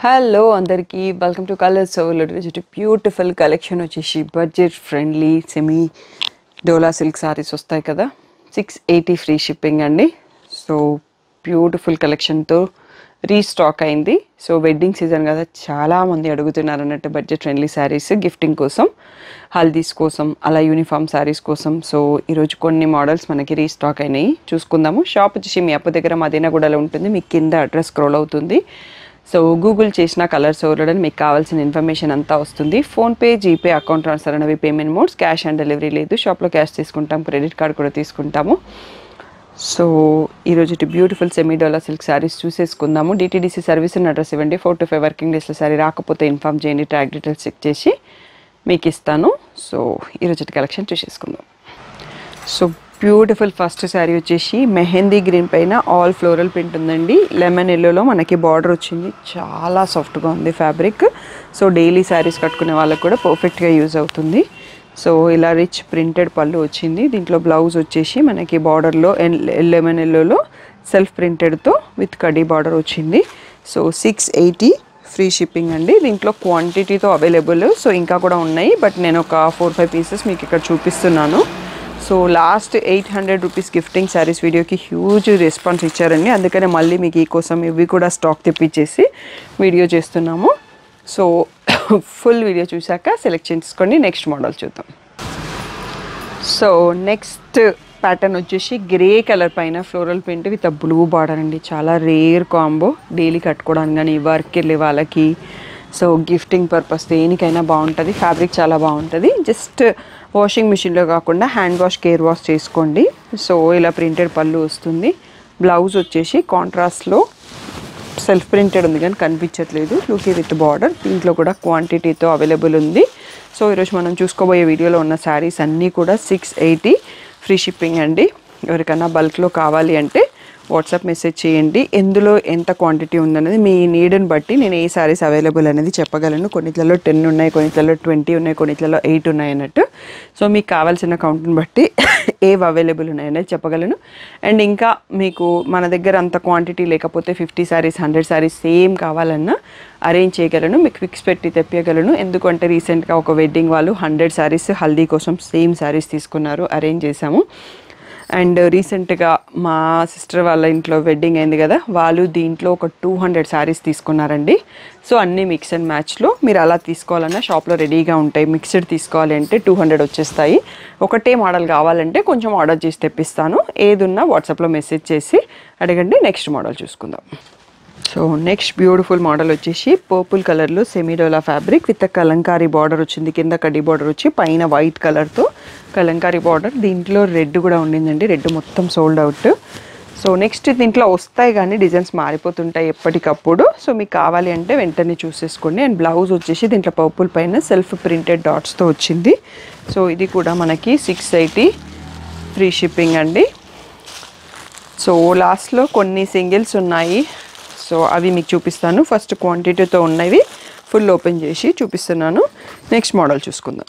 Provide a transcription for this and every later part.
Hello అందరికీ welcome to colours overload. Beautiful collection వచ్చేసి budget friendly semi డోలా silk saris వస్తాయి కదా, 680 ఫ్రీ షిప్పింగ్ అండి. సో బ్యూటిఫుల్ కలెక్షన్తో రీస్టాక్ అయింది. సో వెడ్డింగ్ సీజన్ కదా, చాలామంది అడుగుతున్నారు అన్నట్టు బడ్జెట్ ఫ్రెండ్లీ శారీస్ గిఫ్టింగ్ కోసం, హల్దీస్ కోసం, అలా యూనిఫామ్ శారీస్ కోసం. సో ఈరోజు కొన్ని మోడల్స్ మనకి రీస్టాక్ అయినాయి, చూసుకుందాము. షాప్ వచ్చేసి మీ అప్పు దగ్గర మదీనాగూడలో ఉంటుంది. మీకు కింద అడ్రస్ స్క్రోల్ అవుతుంది. సో గూగుల్ చేసిన కలర్స్ ఓవర్లోడ్ మీకు కావాల్సిన ఇన్ఫర్మేషన్ అంతా వస్తుంది. ఫోన్పే, జీపే, అకౌంట్ ట్రాన్స్ఫర్ అనేవి payment modes. Cash on delivery లేదు. షాప్లో క్యాష్ తీసుకుంటాం, క్రెడిట్ కార్డ్ కూడా తీసుకుంటాము. సో ఈరోజు బ్యూటిఫుల్ సెమీ డోలా సిల్క్ శారీస్ చూసేసుకుందాము. డిటీడీసీ సర్వీస్ ఉన్న అడ్రస్ ఇవ్వండి. 4 to 5 వర్కింగ్ డేస్లో శారీ రాకపోతే ఇన్ఫామ్ చేయండి, ట్రాక్ డీటెయిల్స్ చెక్ చేసి మీకు ఇస్తాను. సో ఈరోజు కలెక్షన్ చూసేసుకుందాం. సో బ్యూటిఫుల్ ఫస్ట్ శారీ వచ్చేసి మెహందీ గ్రీన్ పైన ఆల్ ఫ్లోరల్ ప్రింట్ ఉందండి. లెమన్ ఎల్లోలో మనకి బార్డర్ వచ్చింది. చాలా సాఫ్ట్గా ఉంది ఫ్యాబ్రిక్. సో డైలీ శారీస్ కట్టుకునే వాళ్ళకి కూడా పర్ఫెక్ట్గా యూజ్ అవుతుంది. సో ఇలా రిచ్ ప్రింటెడ్ పళ్ళు వచ్చింది. దీంట్లో బ్లౌజ్ వచ్చేసి మనకి బార్డర్లో లెమన్ ఎల్లోలో సెల్ఫ్ ప్రింటెడ్తో విత్ కడీ బార్డర్ వచ్చింది. సో 680 ఫ్రీ షిప్పింగ్ అండి. దీంట్లో క్వాంటిటీతో అవైలబుల్. సో ఇంకా కూడా ఉన్నాయి, బట్ నేను ఒక 4-5 పీసెస్ మీకు ఇక్కడ చూపిస్తున్నాను. So last 800 rupees gifting saris వీడియోకి హ్యూజ్ రెస్పాన్స్ ఇచ్చారండి. అందుకనే మళ్ళీ మీకు ఈ కోసం ఇవి కూడా స్టాక్ తెప్పించేసి వీడియో చేస్తున్నాము. సో ఫుల్ వీడియో చూశాక సెలెక్ట్ చేసుకోండి. నెక్స్ట్ మోడల్ చూద్దాం. సో నెక్స్ట్ ప్యాటర్న్ వచ్చేసి గ్రే కలర్ పైన floral print with blue border అండి. చాలా రేర్ కాంబో. డైలీ కట్టుకోవడానికి కానీ, వర్క్ వెళ్ళే వాళ్ళకి, సో గిఫ్టింగ్ పర్పస్ దేనికైనా బాగుంటుంది. ఫ్యాబ్రిక్ చాలా బాగుంటుంది. జస్ట్ వాషింగ్ మిషన్లో కాకుండా హ్యాండ్ వాష్, కేర్ వాష్ చేసుకోండి. సో ఇలా ప్రింటెడ్ పళ్ళు వస్తుంది. బ్లౌజ్ వచ్చేసి కాంట్రాస్ట్లో సెల్ఫ్ ప్రింటెడ్ ఉంది కానీ కనిపించట్లేదు, లూకీ విత్ బార్డర్. దీంట్లో కూడా క్వాంటిటీతో అవైలబుల్ ఉంది. సో ఈరోజు మనం చూసుకోబోయే వీడియోలో ఉన్న శారీస్ అన్నీ కూడా 680 ఫ్రీ షిప్పింగ్ అండి. ఎవరికైనా బల్క్లో కావాలి అంటే వాట్సాప్ మెసేజ్ చేయండి. ఎందులో ఎంత క్వాంటిటీ ఉందనేది మీ నీడ్ని బట్టి నేను ఏ శారీస్ అవైలబుల్ అనేది చెప్పగలను. కొన్నిట్లలో 10 ఉన్నాయి, కొన్నిట్లలో 20 ఉన్నాయి, కొన్నిట్లలో 8 ఉన్నాయి అన్నట్టు. సో మీకు కావాల్సిన కౌంట్ని బట్టి ఏవి అవైలబుల్ ఉన్నాయనేది చెప్పగలను. అండ్ ఇంకా మీకు మన దగ్గర అంత క్వాంటిటీ లేకపోతే 50 శారీస్, 100 శారీస్ సేమ్ కావాలన్నా అరేంజ్ చేయగలను. మీకు ఫిక్స్ పెట్టి తెప్పగలను. ఎందుకంటే రీసెంట్గా ఒక వెడ్డింగ్ వాళ్ళు 100 శారీస్ హల్దీ కోసం సేమ్ శారీస్ తీసుకున్నారు, అరేంజ్ చేశాము. అండ్ రీసెంట్గా మా సిస్టర్ వాళ్ళ ఇంట్లో వెడ్డింగ్ అయింది కదా, వాళ్ళు దీంట్లో ఒక 200 శారీస్ తీసుకున్నారండి. సో అన్నీ మిక్స్ అండ్ మ్యాచ్లో మీరు అలా తీసుకోవాలన్నా షాప్లో రెడీగా ఉంటాయి. మిక్స్డ్ తీసుకోవాలి అంటే 200 వచ్చేస్తాయి. ఒకటే మోడల్ కావాలంటే కొంచెం ఆర్డర్ చేసి తెప్పిస్తాను. ఏదున్నా వాట్సాప్లో మెసేజ్ చేసి అడగండి. నెక్స్ట్ మోడల్ చూసుకుందాం. సో నెక్స్ట్ బ్యూటిఫుల్ మోడల్ వచ్చేసి పర్పుల్ కలర్లో సెమీడోలా ఫ్యాబ్రిక్ విత్ కలంకారీ బార్డర్ వచ్చింది. కింద కడ్డీ బార్డర్ వచ్చి పైన వైట్ కలర్తో కలంకారీ బార్డర్. దీంట్లో రెడ్ కూడా ఉండిందండి. రెడ్ మొత్తం సోల్డ్ అవుట్. సో నెక్స్ట్ దీంట్లో వస్తాయి కానీ డిజైన్స్ మారిపోతుంటాయి ఎప్పటికప్పుడు. సో మీకు కావాలి అంటే వెంటనే చూసేసుకోండి. అండ్ బ్లౌజ్ వచ్చేసి దీంట్లో పర్పుల్ పైన సెల్ఫ్ ప్రింటెడ్ డాట్స్తో వచ్చింది. సో ఇది కూడా మనకి 680 ఫ్రీ షిప్పింగ్ అండి. సో లాస్ట్లో కొన్ని సింగిల్స్ ఉన్నాయి. సో అవి మీకు చూపిస్తాను. ఫస్ట్ క్వాంటిటీతో ఉన్నవి ఫుల్ ఓపెన్ చేసి చూపిస్తున్నాను. నెక్స్ట్ మోడల్ చూసుకుందాం.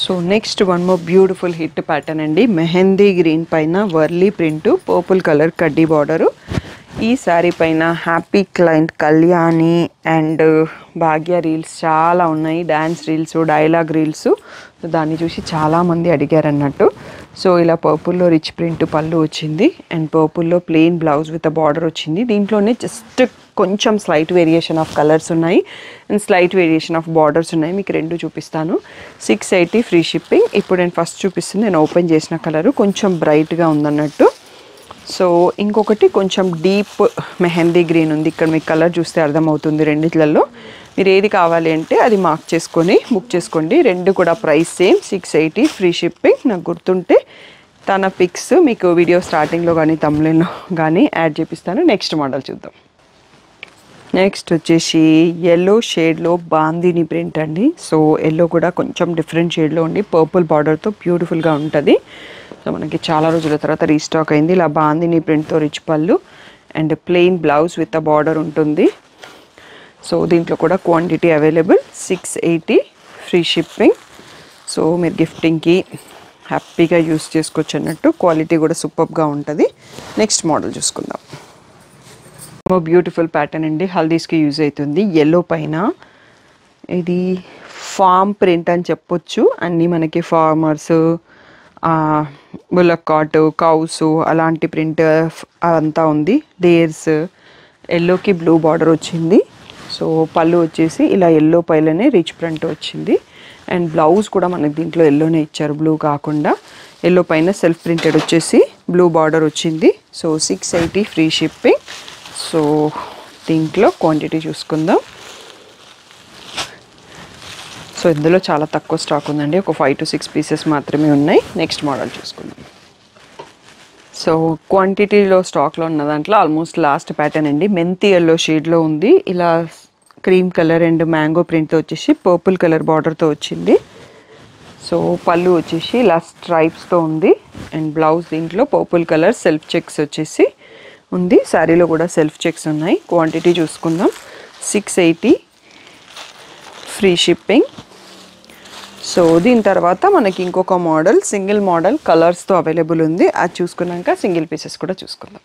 So next one more beautiful hit pattern అండి. మెహందీ గ్రీన్ పైన వర్లీ ప్రింట్, పర్పుల్ కలర్ కడ్డీ బార్డరు. ఈ శారీ పైన happy client, Kalyani and Bhagya reels చాలా ఉన్నాయి. Dance reels, dialogue reels. So దాన్ని చూసి చాలామంది అడిగారు అన్నట్టు. సో ఇలా పర్పుల్లో రిచ్ ప్రింట్ పళ్ళు వచ్చింది. అండ్ పర్పుల్లో ప్లెయిన్ బ్లౌజ్ విత్ బార్డర్ వచ్చింది. దీంట్లోనే జస్ట్ కొంచెం స్లైట్ వేరియేషన్ ఆఫ్ కలర్స్ ఉన్నాయి and slight variation of borders ఉన్నాయి. మీకు రెండు చూపిస్తాను. 680 ఫ్రీ షిప్పింగ్. ఇప్పుడు నేను ఫస్ట్ చూపిస్తుంది, నేను ఓపెన్ చేసిన కలరు కొంచెం బ్రైట్గా ఉందన్నట్టు. సో ఇంకొకటి కొంచెం డీప్ మెహందీ గ్రీన్ ఉంది. ఇక్కడ మీకు కలర్ చూస్తే అర్థమవుతుంది. రెండిట్లలో మీరు ఏది కావాలి అంటే అది మార్క్ చేసుకొని బుక్ చేసుకోండి. రెండు కూడా ప్రైస్ సేమ్, 680 ఫ్రీ షిప్పింగ్. నాకు గుర్తుంటే తన పిక్స్ మీకు వీడియో స్టార్టింగ్లో కానీ తమ్ముళ్ళలో కానీ యాడ్ చేపిస్తాను. నెక్స్ట్ మోడల్ చూద్దాం. నెక్స్ట్ వచ్చేసి ఎల్లో షేడ్లో బాందిని ప్రింట్ అండి. సో ఎల్లో కూడా కొంచెం డిఫరెంట్ షేడ్లో ఉండి పర్పుల్ బార్డర్తో బ్యూటిఫుల్గా ఉంటుంది. సో మనకి చాలా రోజుల తర్వాత రీస్టాక్ అయింది. ఇలా బాందిని ప్రింట్తో రిచ్ పళ్ళు and plain blouse with a border ఉంటుంది. సో దీంట్లో కూడా quantity available, 680 free shipping. So మీరు గిఫ్టింగ్కి హ్యాపీగా యూస్ చేసుకోవచ్చు అన్నట్టు. క్వాలిటీ కూడా సూపర్గా ఉంటుంది. నెక్స్ట్ మోడల్ చూసుకుందాం. బ్యూటిఫుల్ ప్యాటర్న్ అండి, హల్దీస్కి యూజ్ అవుతుంది. ఎల్లో పైన ఇది ఫామ్ ప్రింట్ అని చెప్పొచ్చు. అన్నీ మనకి ఫార్మర్స్, బుల్లక్ కాట్, కౌస్ అలాంటి ప్రింట్ అదంతా ఉంది. డేర్స్, ఎల్లోకి బ్లూ బార్డర్ వచ్చింది. సో పళ్ళు వచ్చేసి ఇలా ఎల్లో పైలనే రిచ్ ప్రింట్ వచ్చింది. అండ్ బ్లౌజ్ కూడా మనకి దీంట్లో ఎల్లోనే ఇచ్చారు, బ్లూ కాకుండా. ఎల్లో పైన సెల్ఫ్ ప్రింటెడ్ వచ్చేసి బ్లూ బార్డర్ వచ్చింది. So 680 free shipping. సో దీంట్లో క్వాంటిటీ చూసుకుందాం. సో ఇందులో చాలా తక్కువ స్టాక్ ఉందండి, ఒక 5 to 6 పీసెస్ మాత్రమే ఉన్నాయి. నెక్స్ట్ మోడల్ చూసుకుందాం. సో క్వాంటిటీలో స్టాక్లో ఉన్న దాంట్లో ఆల్మోస్ట్ లాస్ట్ ప్యాటర్న్ అండి, మెంతి ఎల్లో షేడ్లో ఉంది. ఇలా క్రీమ్ కలర్ అండ్ మ్యాంగో ప్రింట్తో వచ్చేసి పర్పుల్ కలర్ బార్డర్తో వచ్చింది. సో పళ్ళు వచ్చేసి ఇలా స్ట్రైప్స్తో ఉంది. అండ్ బ్లౌజ్ దీంట్లో పర్పుల్ కలర్ సెల్ఫ్ చెక్స్ వచ్చేసి ఉంది. శారీలో కూడా సెల్ఫ్ చెక్స్ ఉన్నాయి. క్వాంటిటీ చూసుకుందాం. 680 ఫ్రీ షిప్పింగ్. సో దీని తర్వాత మనకి ఇంకొక మోడల్, సింగిల్ మోడల్ కలర్స్తో అవైలబుల్ ఉంది. అది చూసుకున్నాక సింగిల్ పీసెస్ కూడా చూసుకుందాం.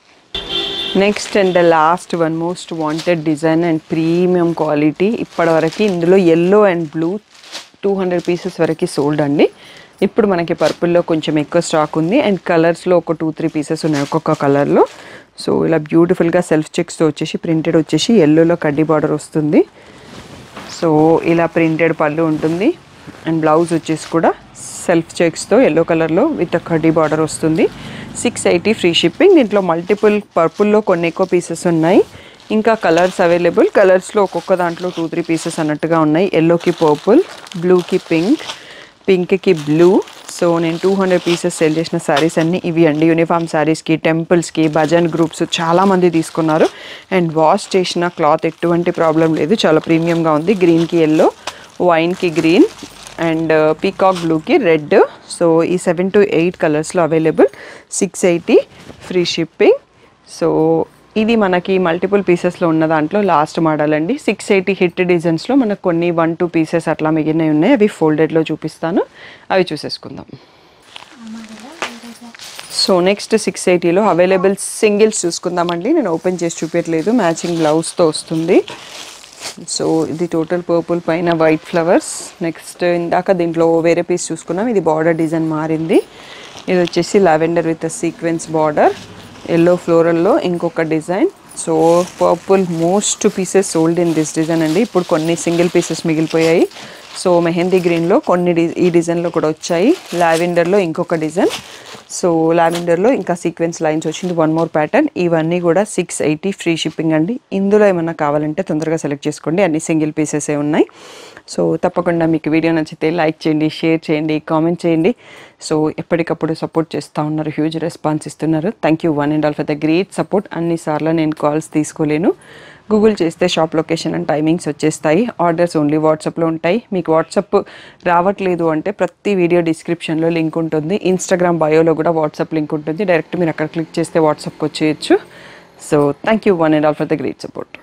Next and the last one, most wanted design and premium quality. ఇప్పటివరకు ఇందులో ఎల్లో అండ్ బ్లూ 200 పీసెస్ వరకు సోల్డ్ అండి. ఇప్పుడు మనకి పర్పుల్లో కొంచెం ఎక్కువ స్టాక్ ఉంది. అండ్ కలర్స్లో ఒక 2-3 పీసెస్ ఉన్నాయి ఒక్కొక్క కలర్లో. సో ఇలా బ్యూటిఫుల్గా సెల్ఫ్ చెక్స్తో వచ్చేసి ప్రింటెడ్ వచ్చేసి ఎల్లోలో కడ్డీ బార్డర్ వస్తుంది. సో ఇలా ప్రింటెడ్ పళ్ళు ఉంటుంది. అండ్ బ్లౌజ్ వచ్చేసి కూడా సెల్ఫ్ చెక్స్తో ఎల్లో కలర్లో విత్ కడ్డీ బార్డర్ వస్తుంది. 680 ఫ్రీ షిప్పింగ్. దీంట్లో మల్టిపుల్ పర్పుల్లో కొన్ని ఎక్కువ పీసెస్ ఉన్నాయి, ఇంకా కలర్స్ అవైలబుల్. కలర్స్లో ఒక్కొక్క దాంట్లో 2-3 పీసెస్ అన్నట్టుగా ఉన్నాయి. ఎల్లోకి పర్పుల్, బ్లూకి పింక్, పింక్కి బ్లూ. సో నేను 200 పీసెస్ సేల్ చేసిన శారీస్ అన్నీ ఇవి అండి. యూనిఫామ్ శారీస్కి, టెంపుల్స్కి, భజన్ గ్రూప్స్ చాలామంది తీసుకున్నారు. అండ్ వాష్ చేసిన క్లాత్ ఎటువంటి ప్రాబ్లం లేదు, చాలా ప్రీమియంగా ఉంది. గ్రీన్కి ఎల్లో, వైన్కి గ్రీన్ అండ్ పీకాక్ బ్లూకి రెడ్. సో ఈ 7 to 8 కలర్స్లో అవైలబుల్. 680 free shipping. సో ఇది మనకి మల్టిపుల్ పీసెస్లో ఉన్న దాంట్లో లాస్ట్ మోడల్ అండి. 680 హిట్ డిజైన్స్లో మనకు కొన్ని 1-2 పీసెస్ అట్లా మిగిలినవి ఉన్నాయి. అవి ఫోల్డెడ్లో చూపిస్తాను, అవి చూసేసుకుందాం. సో నెక్స్ట్ 680లో అవైలబుల్ సింగిల్స్ చూసుకుందామండి. నేను ఓపెన్ చేసి చూపించట్లేదు, మ్యాచింగ్ బ్లౌజ్తో వస్తుంది. సో ఇది టోటల్ పర్పుల్ పైన వైట్ ఫ్లవర్స్. నెక్స్ట్ ఇందాక దీంట్లో వేరే పీస్ చూసుకున్నాం, ఇది బార్డర్ డిజైన్ మారింది. ఇది వచ్చేసి lavender with sequence border, yellow ఫ్లోరల్లో ఇంకొక design. So purple most pieces sold in this design అండి. ఇప్పుడు కొన్ని సింగిల్ పీసెస్ మిగిలిపోయాయి. సో మెహందీ గ్రీన్లో కొన్ని ఈ డిజైన్లో కూడా వచ్చాయి. లావెండర్లో ఇంకొక డిజైన్. సో లావెండర్లో ఇంకా సీక్వెన్స్ లైన్స్ వచ్చింది, 1 more ప్యాటర్న్. ఇవన్నీ కూడా 680 ఫ్రీ షిప్పింగ్ అండి. ఇందులో ఏమన్నా కావాలంటే తొందరగా సెలెక్ట్ చేసుకోండి, అన్ని సింగిల్ పీసెసే ఉన్నాయి. సో తప్పకుండా మీకు వీడియో నచ్చితే లైక్ చేయండి, షేర్ చేయండి, కామెంట్ చేయండి. సో ఎప్పటికప్పుడు సపోర్ట్ చేస్తూ ఉన్నారు, హ్యూజ్ రెస్పాన్స్ ఇస్తున్నారు. Thank you one and all for the great support. అన్నిసార్లు నేను కాల్స్ తీసుకోలేను. గూగుల్ చేస్తే షాప్ లొకేషన్ అండ్ టైమింగ్స్ వచ్చేస్తాయి. ఆర్డర్స్ ఓన్లీ వాట్సాప్లో ఉంటాయి. మీకు వాట్సాప్ రావట్లేదు అంటే ప్రతి వీడియో డిస్క్రిప్షన్లో లింక్ ఉంటుంది. ఇన్స్టాగ్రామ్ బయోలో కూడా వాట్సాప్ లింక్ ఉంటుంది. డైరెక్ట్ మీరు అక్కడ క్లిక్ చేస్తే వాట్సాప్కి వచ్చేయచ్చు. So thank you one and all for the great support.